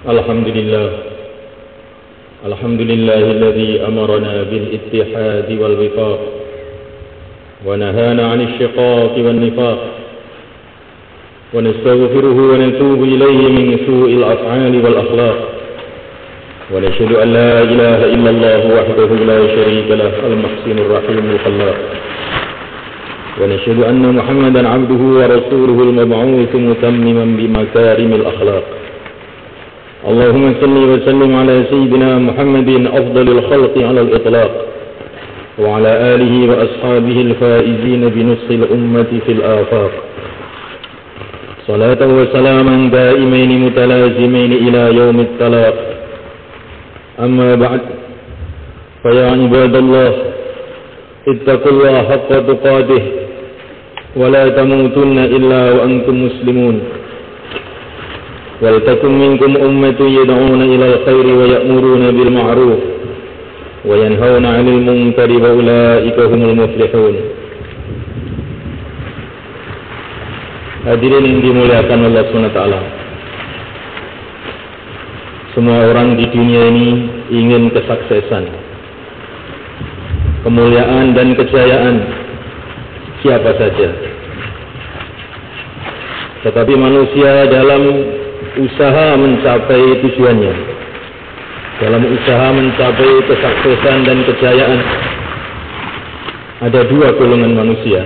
الحمد لله الذي أمرنا بالاتحاد والوفاق ونهانا عن الشقاق والنفاق ونستغفره ونتوب إليه من سوء الأفعال والأخلاق ونشهد أن لا إله إلا الله وحده لا شريك له المحسن الرحيم الخلاق ونشهد أن محمدا عبده ورسوله المبعوث متمما بمكارم الأخلاق اللهم صل وسلم على سيدنا محمد أفضل الخلق على الإطلاق وعلى آله وأصحابه الفائزين بنصر الأمة في الآفاق صلاة وسلاما دائمين متلازمين إلى يوم التلاق أما بعد فيا عباد الله اتقوا الله حق تقاته ولا تموتن إلا وأنتم مسلمون ولتكن منكم أمة يدعون إلى الخير ويأمرون بالمعروف وينهون عن المنكر وأولئك هم المفلحون. Hadirin yang dimuliakan Allah SWT, semua orang di dunia ini ingin kesuksesan, kemuliaan dan kejayaan siapa saja. Tetapi manusia dalam usaha mencapai tujuannya, dalam usaha mencapai kesuksesan dan kejayaan, ada dua golongan manusia.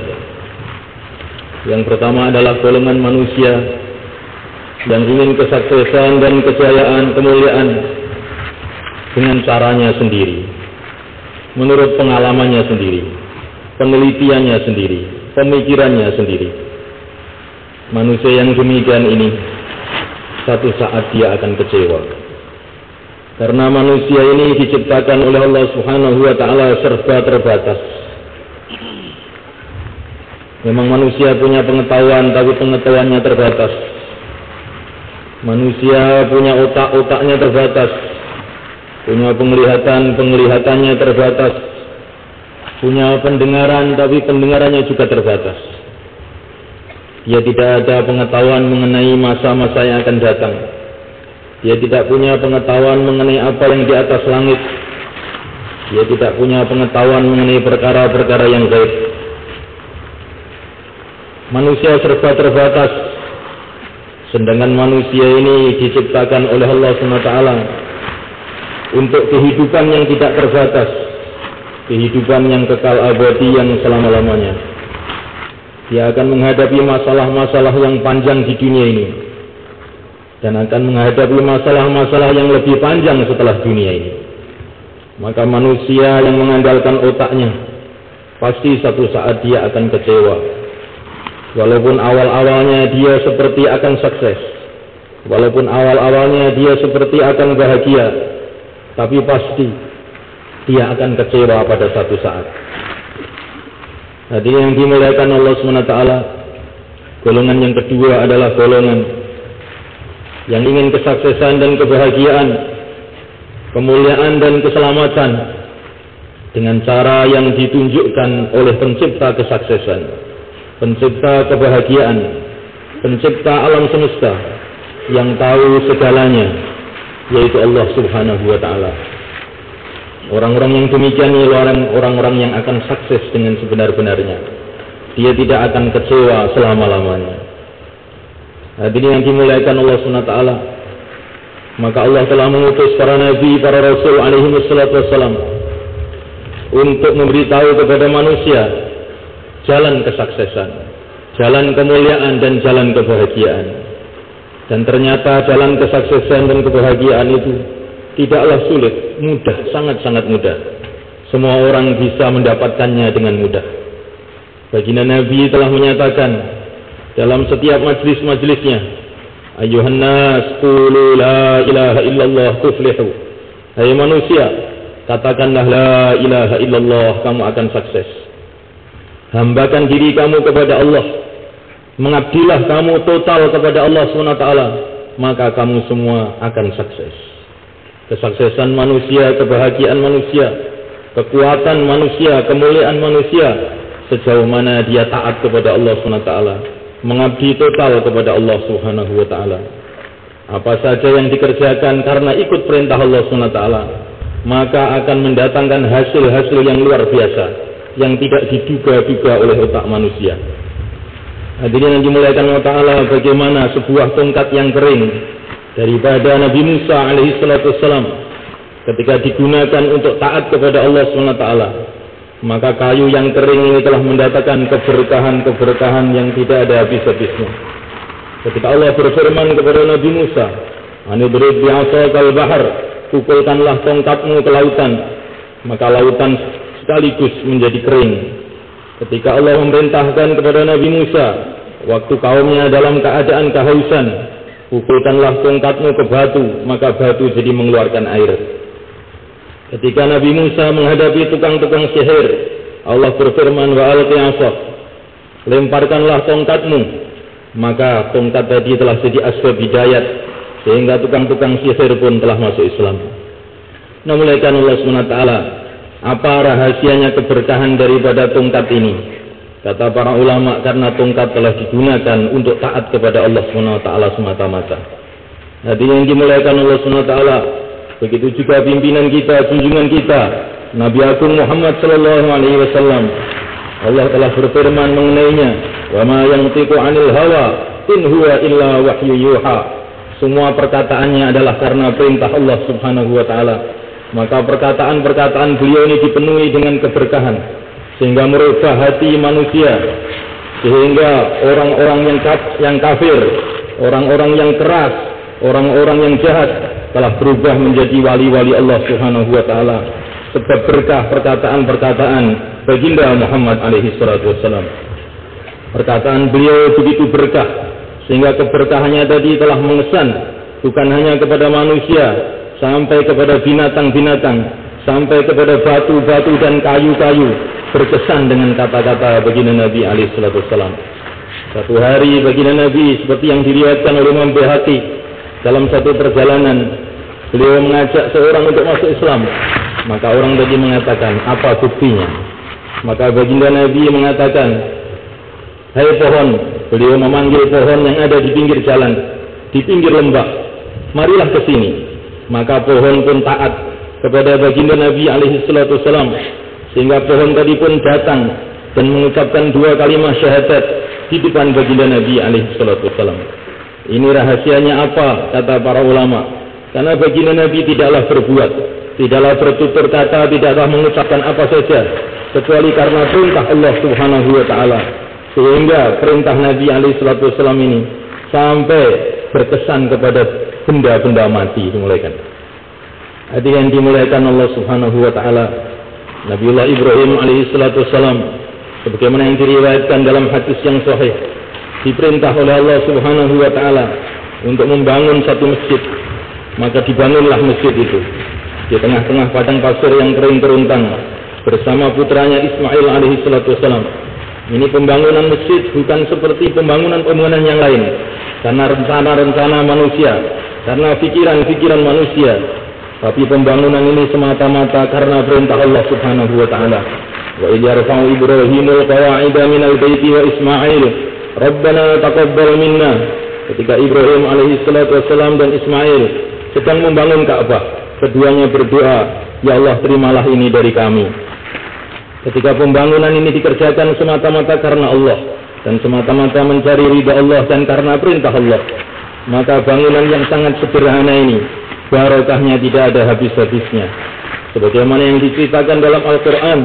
Yang pertama adalah golongan manusia yang ingin kesuksesan dan kejayaan, kemuliaan dengan caranya sendiri, menurut pengalamannya sendiri, penelitiannya sendiri, pemikirannya sendiri. Manusia yang demikian ini satu saat dia akan kecewa, karena manusia ini diciptakan oleh Allah Subhanahu wa Ta'ala serba terbatas. Memang manusia punya pengetahuan, tapi pengetahuannya terbatas. Manusia punya otaknya terbatas, punya penglihatannya terbatas, punya pendengaran, tapi pendengarannya juga terbatas. Dia tidak ada pengetahuan mengenai masa-masa yang akan datang. Dia tidak punya pengetahuan mengenai apa yang di atas langit. Dia tidak punya pengetahuan mengenai perkara-perkara yang gaib. Manusia serba terbatas, sedangkan manusia ini diciptakan oleh Allah SWT untuk kehidupan yang tidak terbatas, kehidupan yang kekal abadi, yang selama-lamanya. Dia akan menghadapi masalah-masalah yang panjang di dunia ini, dan akan menghadapi masalah-masalah yang lebih panjang setelah dunia ini. Maka manusia yang mengandalkan otaknya, pasti satu saat dia akan kecewa. Walaupun awal-awalnya dia seperti akan sukses, walaupun awal-awalnya dia seperti akan bahagia, tapi pasti dia akan kecewa pada satu saat. Hadirin yang dimuliakan Allah SWT, golongan yang kedua adalah golongan yang ingin kesuksesan dan kebahagiaan, kemuliaan dan keselamatan dengan cara yang ditunjukkan oleh pencipta kesuksesan, pencipta kebahagiaan, pencipta alam semesta yang tahu segalanya, yaitu Allah Subhanahu wa Ta'ala. Orang-orang yang demikian ialah orang-orang yang akan sukses dengan sebenar-benarnya. Dia tidak akan kecewa selama-lamanya. Hadirin yang dimuliakan Allah SWT, maka Allah telah mengutus para nabi, para rasul alaihi wassalam untuk memberitahu kepada manusia jalan kesuksesan, jalan kemuliaan dan jalan kebahagiaan. Dan ternyata jalan kesuksesan dan kebahagiaan itu tidaklah sulit, mudah, sangat-sangat mudah. Semua orang bisa mendapatkannya dengan mudah. Baginda Nabi telah menyatakan dalam setiap majlis-majlisnya, Ayyuhan nas qulu la ilaha illallah tuflihu. Hai manusia, katakanlah la ilaha illallah, kamu akan sukses. Hambakan diri kamu kepada Allah, mengabdilah kamu total kepada Allah SWT, maka kamu semua akan sukses. Kesuksesan manusia, kebahagiaan manusia, kekuatan manusia, kemuliaan manusia, sejauh mana dia taat kepada Allah SWT, mengabdi total kepada Allah Subhanahu wa Ta'ala. Apa saja yang dikerjakan karena ikut perintah Allah SWT, maka akan mendatangkan hasil-hasil yang luar biasa, yang tidak diduga-duga oleh otak manusia. Hadirin yang dimuliakan Allah Ta'ala, bagaimana sebuah tongkat yang kering daripada Nabi Musa alaihissalam ketika digunakan untuk taat kepada Allah SWT, maka kayu yang kering ini telah mendatangkan keberkahan-keberkahan yang tidak ada habis-habisnya. Ketika Allah berfirman kepada Nabi Musa, "Anidrib bi'asakal bahr," pukulkanlah tongkatmu ke lautan, maka lautan sekaligus menjadi kering. Ketika Allah memerintahkan kepada Nabi Musa, waktu kaumnya dalam keadaan kehausan, pukulkanlah tongkatmu ke batu, maka batu jadi mengeluarkan air. Ketika Nabi Musa menghadapi tukang-tukang sihir, Allah berfirman, "Wa alqi 'asak," lemparkanlah tongkatmu, maka tongkat tadi telah jadi asbab hidayat, sehingga tukang-tukang sihir pun telah masuk Islam. Nah, muliakan Allah SWT, apa rahasianya keberkahan daripada tongkat ini? Kata para ulama, karena tongkat telah digunakan untuk taat kepada Allah SWT semata-mata. Hadirin yang dimuliakan Allah SWT, begitu juga pimpinan kita, junjungan kita, Nabi Agung Muhammad sallallahu alaihi wasallam. Allah telah berfirman mengenainya, "Wa ma yantiqu 'anil hawa in huwa illa wahyu yuha." Semua perkataannya adalah karena perintah Allah Subhanahu wa taala. Maka perkataan-perkataan beliau ini dipenuhi dengan keberkahan, sehingga merubah hati manusia, sehingga orang-orang yang kafir, orang-orang yang keras, orang-orang yang jahat telah berubah menjadi wali-wali Allah Subhanahu wa taala sebab berkah perkataan-perkataan baginda Muhammad alaihi salatu wassalam. Perkataan beliau begitu berkah, sehingga keberkahannya tadi telah mengesan bukan hanya kepada manusia, sampai kepada binatang-binatang, sampai kepada batu-batu dan kayu-kayu, berkesan dengan kata-kata baginda Nabi alaihi salatu wassalam. Satu hari baginda Nabi, seperti yang diriwayatkan oleh Imam Baihaqi, dalam satu perjalanan beliau mengajak seorang untuk masuk Islam. Maka orang tadi mengatakan, "Apa buktinya?" Maka baginda Nabi mengatakan, "Hai pohon," beliau memanggil pohon yang ada di pinggir jalan, di pinggir lembah, "marilah ke sini." Maka pohon pun taat kepada baginda Nabi alaihi salatu wasallam, sehingga pohon tadi pun datang dan mengucapkan 2 kalimat syahadat di depan baginda Nabi alaihi salatu wasallam. Ini rahasianya apa? Kata para ulama, karena baginda Nabi tidaklah berbuat, tidaklah bertutur kata, tidaklah mengucapkan apa saja kecuali karena perintah Allah Subhanahu wa taala, sehingga perintah Nabi alaihi salatu wasallam ini sampai berkesan kepada benda-benda mati. Dimulaikan hadirin yang dimuliakan Allah Subhanahu wa taala, Nabiullah Ibrahim alaihi salatu wasallam, sebagaimana yang diriwayatkan dalam hadis yang sahih, diperintah oleh Allah Subhanahu wa taala untuk membangun satu masjid. Maka dibangunlah masjid itu di tengah-tengah padang pasir yang kering kerontang bersama putranya Ismail alaihi salatu wasallam. Ini pembangunan masjid bukan seperti pembangunan-pembangunan yang lain, karena rencana-rencana manusia, karena pikiran-pikiran manusia, tapi pembangunan ini semata-mata karena perintah Allah Subhanahu wa taala. Wa idh yarfa'u Ibrahimul qawa'ida minal baiti wa Ismail Rabbana taqabbal minna. Ketika Ibrahim alaihi salatu wassalam dan Ismail sedang membangun Ka'bah, keduanya berdoa, "Ya Allah, terimalah ini dari kami." Ketika pembangunan ini dikerjakan semata-mata karena Allah dan semata-mata mencari ridha Allah dan karena perintah Allah, maka bangunan yang sangat sederhana ini barokahnya tidak ada habis-habisnya. Sebagaimana yang diceritakan dalam Al-Quran,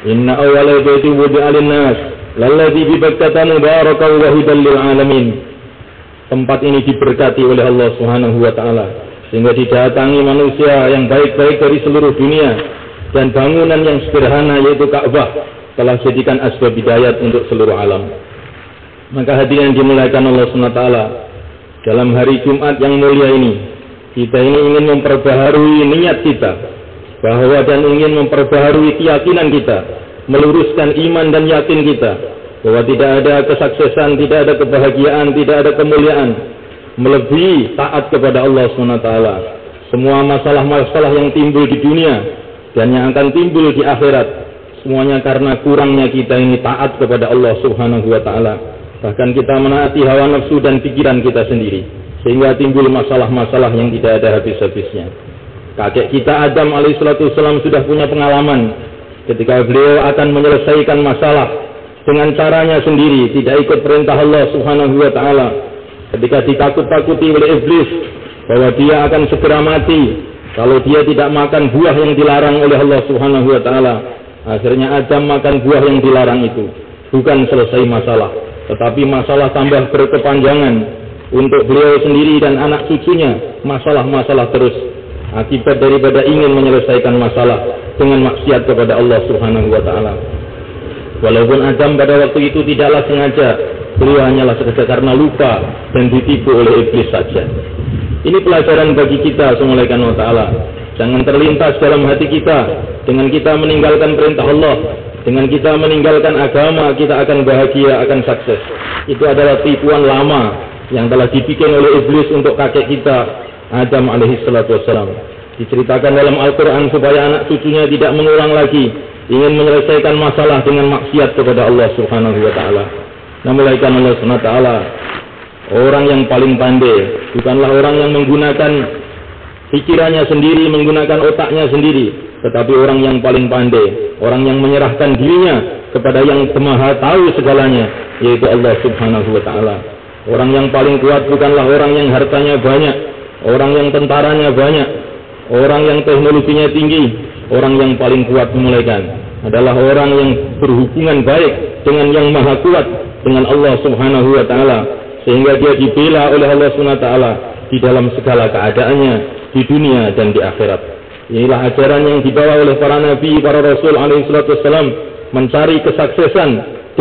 "Inna awwala baiti wudi'a lin-nas lalladzi bi Bakkah mubarakan wa hudan lil alamin." Tempat ini diberkati oleh Allah Subhanahu wa taala, sehingga didatangi manusia yang baik-baik dari seluruh dunia, dan bangunan yang sederhana yaitu Ka'bah telah jadikan asbab hidayat untuk seluruh alam. Maka hadirin yang dimuliakan Allah SWT, dalam hari Jumat yang mulia ini, kita ini ingin memperbaharui niat kita, bahwa dan ingin memperbaharui keyakinan kita, meluruskan iman dan yakin kita, bahwa tidak ada kesuksesan, tidak ada kebahagiaan, tidak ada kemuliaan melebihi taat kepada Allah SWT. Semua masalah-masalah yang timbul di dunia dan yang akan timbul di akhirat, semuanya karena kurangnya kita ini taat kepada Allah Subhanahu wa taala. Bahkan kita menaati hawa nafsu dan pikiran kita sendiri, sehingga timbul masalah-masalah yang tidak ada habis-habisnya. Kakek kita Adam alaihissalam sudah punya pengalaman ketika beliau akan menyelesaikan masalah dengan caranya sendiri, tidak ikut perintah Allah subhanahu wa ta'ala. Ketika ditakut-takuti oleh iblis bahwa dia akan segera mati kalau dia tidak makan buah yang dilarang oleh Allah subhanahu wa ta'ala, akhirnya Adam makan buah yang dilarang itu. Bukan selesai masalah, tetapi masalah tambah berkepanjangan untuk beliau sendiri dan anak cucunya. Masalah-masalah terus akibat daripada ingin menyelesaikan masalah dengan maksiat kepada Allah subhanahu wa ta'ala. Walaupun Adam pada waktu itu tidaklah sengaja, beliau hanyalah sekedar karena lupa dan ditipu oleh iblis saja. Ini pelajaran bagi kita subhanahu wa ta'ala. Jangan terlintas dalam hati kita dengan kita meninggalkan perintah Allah, dengan kita meninggalkan agama, kita akan bahagia, akan sukses. Itu adalah tipuan lama yang telah dibikin oleh iblis untuk kakek kita Adam alaihissalam. Diceritakan dalam Al-Quran supaya anak cucunya tidak mengulang lagi ingin menyelesaikan masalah dengan maksiat kepada Allah subhanahu wa ta'ala. Namun Allah subhanahu wa ta'ala, orang yang paling pandai bukanlah orang yang menggunakan pikirannya sendiri, menggunakan otaknya sendiri, tetapi orang yang paling pandai, orang yang menyerahkan dirinya kepada yang Maha tahu segalanya, yaitu Allah subhanahu wa ta'ala. Orang yang paling kuat bukanlah orang yang hartanya banyak, orang yang tentaranya banyak, orang yang teknologinya tinggi. Orang yang paling kuat memulaikan adalah orang yang berhubungan baik dengan yang Maha kuat, dengan Allah subhanahu wa ta'ala, sehingga dia dibela oleh Allah subhanahu wa ta'ala di dalam segala keadaannya di dunia dan di akhirat. Inilah ajaran yang dibawa oleh para nabi, para rasul alaihissalam, mencari kesuksesan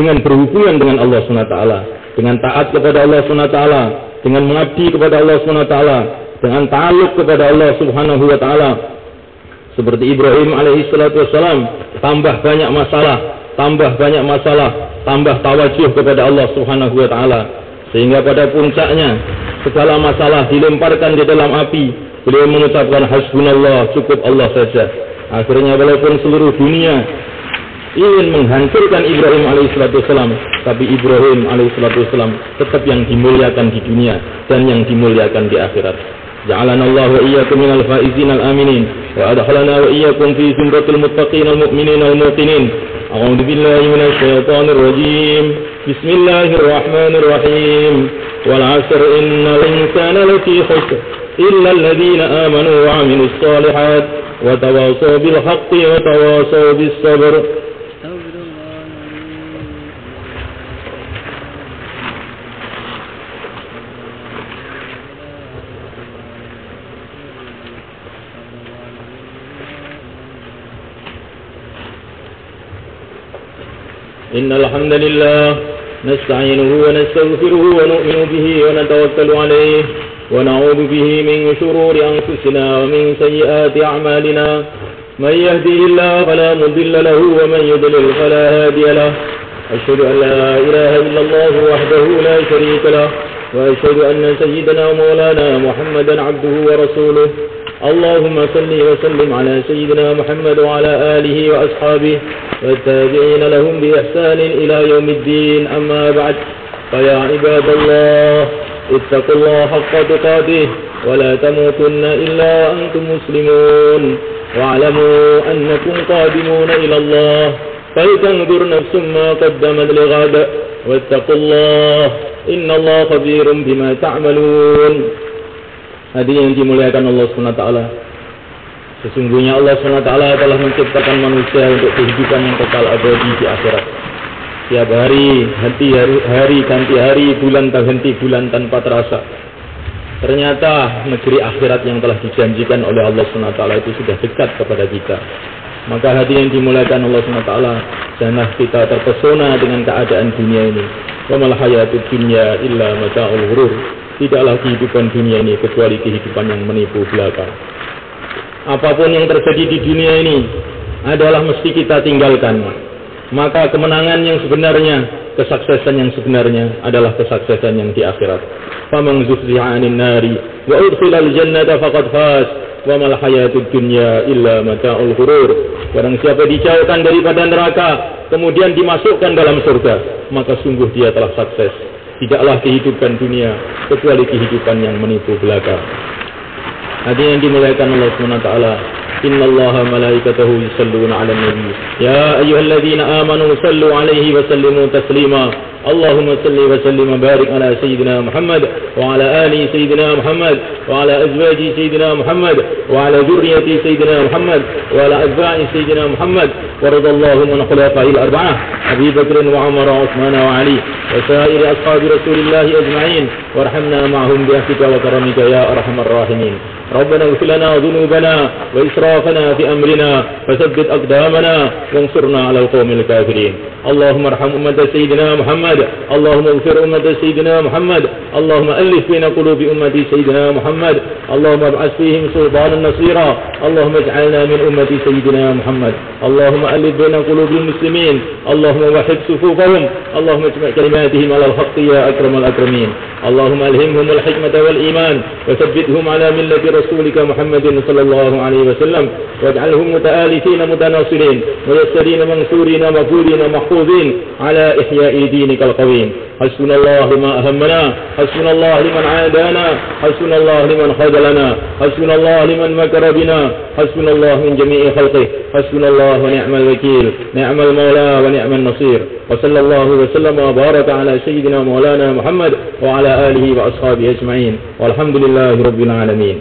dengan berhubungan dengan Allah subhanahu wa ta'ala, dengan taat kepada Allah subhanahu wa ta'ala, dengan mengabdi kepada Allah subhanahu wa ta'ala, dengan ta'alluq kepada Allah subhanahu wa ta'ala. Seperti Ibrahim alaihissalam, tambah banyak masalah, tambah tawajuh kepada Allah subhanahu wa ta'ala, sehingga pada puncaknya segala masalah dilemparkan di dalam api. Beliau mengucapkan hasbunallah, cukup Allah saja. Akhirnya walaupun seluruh dunia ingin menghancurkan Ibrahim alaihissalam, tapi Ibrahim alaihissalam tetap yang dimuliakan di dunia dan yang dimuliakan di akhirat. Ja'alana Allah wa iyyakum minal faizin al-aminin wa adkhalana wa iyyakum fi zumratil muttaqin al-mu'minin al-muqinin. A'udzu billahi minasy syaithanir rajim. Bismillahirrahmanirrahim. Wal 'asr innal insana lafi khusr illa alladhina amanu wa 'amilus shalihat wa tawassaw bil haqqi wa tawassaw bis sabr. إن الحمد لله نستعينه ونستغفره ونؤمن به ونتوكل عليه ونعوذ به من شرور أنفسنا ومن سيئات أعمالنا من يهده الله فلا مضل له ومن يضلل فلا هادي له أشهد أن لا إله إلا الله وحده لا شريك له وأشهد أن سيدنا مولانا محمدا عبده ورسوله اللهم صل وسلم على سيدنا محمد وعلى آله وأصحابه والتابعين لهم بإحسان إلى يوم الدين. أما بعد فيا عباد الله اتقوا الله حق تقاته ولا تموتن إلا وأنتم مسلمون واعلموا أنكم قادمون إلى الله فلتنظر نفس ما قدمت لغد واتقوا الله إن الله خبير بما تعملون. Hadirin yang dimuliakan Allah SWT, sesungguhnya Allah SWT telah menciptakan manusia untuk kehidupan yang kekal abadi di akhirat. Tiap hari, hari ganti hari, bulan ganti bulan tanpa terasa. Ternyata negeri akhirat yang telah dijanjikan oleh Allah SWT itu sudah dekat kepada kita. Maka hadirin yang dimuliakan Allah SWT, janganlah kita terpesona dengan keadaan dunia ini. Wa mal hayatud dunya illa mata'ul ghurur. Tidaklah kehidupan dunia ini kecuali kehidupan yang menipu belaka. Apapun yang terjadi di dunia ini adalah mesti kita tinggalkan. Maka kemenangan yang sebenarnya, kesuksesan yang sebenarnya adalah kesuksesan yang di akhirat. Faman zuhziha 'anil nari wa udkhilal jannata faqad faz wa mal hayatud dunya illa mata'ul ghurur. Barang siapa dijauhkan daripada neraka kemudian dimasukkan dalam surga, maka sungguh dia telah sukses. tidaklah kehidupan dunia kecuali kehidupan yang menipu belaka. Hadirin yang dimuliakan Allah SWT, innallaha malaikatahu yusalluna 'alan nabi ya ayyuhalladzina amanu sallu 'alaihi wa sallimu taslima. Allahumma salli wa sallim wa barik ala sayyidina Muhammad wa ala ali sayyidina Muhammad wa ala azwaji sayyidina Muhammad wa ala dhurriyyati sayyidina Muhammad wa ala atba'i sayyidina Muhammad wa radallahu an khulafa'il arba'ah Abi Bakr wa Umar wa Uthman wa Ali wa sa'iri ashabi Rasulillah ajma'in warhamna ma'hum bi ahsika wa karamika ya arhamar rahimin. ربنا اغفر لنا ذنوبنا وإسرافنا في أمرنا فثبت أقدامنا وانصرنا على القوم الكافرين. اللهم ارحم أمة سيدنا محمد، اللهم اغفر أمة سيدنا محمد، اللهم ألف بين قلوب أمة سيدنا محمد، اللهم ابعث فيهم سلطانا نصيرا، اللهم اجعلنا من أمة سيدنا محمد، اللهم ألف بين قلوب المسلمين، اللهم وحد صفوفهم، اللهم اجمع كلماتهم على الحق يا أكرم الأكرمين، اللهم ألهمهم الحكمة والإيمان وثبتهم على ملة رسولك محمد صلى الله عليه وسلم، واجعلهم متآلفين متناصرين ميسرين منصورين مغفورين محفوظين على إحياء دينك القويم. حسبنا الله لما أهمنا، حسبنا الله لمن عادانا، حسبنا الله لمن خذلنا، حسبنا الله لمن مكر بنا، حسبنا الله من جميع خلقه، حسبنا الله ونعم الوكيل، نعم المولى ونعم النصير. وصلى الله وسلم وبارك على سيدنا مولانا محمد وعلى آله وأصحابه أجمعين، والحمد لله رب العالمين.